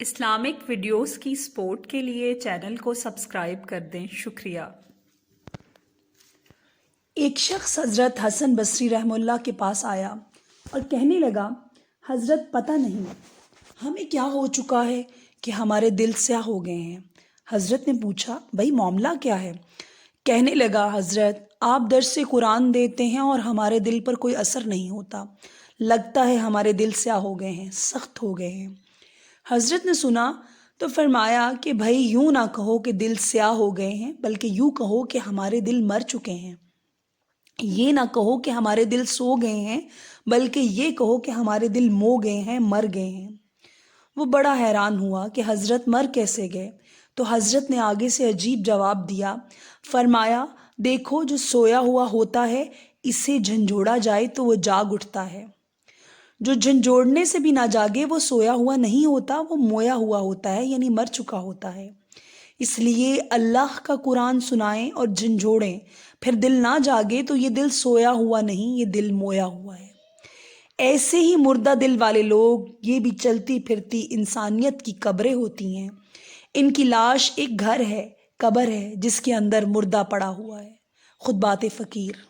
Islamic videos کی support کے لیے چینل کو سبسکرائب کر دیں، شکریہ۔ ایک شخص حضرت حسن بصری رحمہ اللہ کے پاس آیا اور کہنے لگا، حضرت پتہ نہیں ہمیں کیا ہو چکا ہے کہ ہمارے دل سیاہ ہو گئے ہیں۔ حضرت نے پوچھا، بھائی معاملہ کیا ہے؟ کہنے لگا، حضرت آپ درس قرآن دیتے ہیں اور ہمارے دل پر کوئی اثر نہیں ہوتا، لگتا ہے ہمارے دل سیاہ ہو گئے ہیں، سخت ہو گئے ہیں۔ حضرت نے سنا تو فرمایا کہ بھائی یوں نہ کہو کہ دل سیاہ ہو گئے ہیں، بلکہ یوں کہو کہ ہمارے دل مر چکے ہیں۔ یہ نہ کہو کہ ہمارے دل سو گئے ہیں، بلکہ یہ کہو کہ ہمارے دل مو گئے ہیں، مر گئے ہیں۔ وہ بڑا حیران ہوا کہ حضرت مر کیسے گئے؟ تو حضرت نے آگے سے عجیب جواب دیا، فرمایا، دیکھو جو سویا ہوا ہوتا ہے اسے جھنجھوڑا جائے تو وہ جاگ اٹھتا ہے، جو جھنجھوڑنے سے بھی نہ جاگے وہ سویا ہوا نہیں ہوتا، وہ مویا ہوا ہوتا ہے، یعنی مر چکا ہوتا ہے۔ اس لیے اللہ کا قرآن سنائیں اور جھنجھوڑیں، پھر دل نہ جاگے تو یہ دل سویا ہوا نہیں، یہ دل مویا ہوا ہے۔ ایسے ہی مردہ دل والے لوگ، یہ بھی چلتی پھرتی انسانیت کی قبریں ہوتی ہیں۔ ان کی لاش ایک گھر ہے، قبر ہے، جس کے اندر مردہ پڑا ہوا ہے۔ خطبات فقیر۔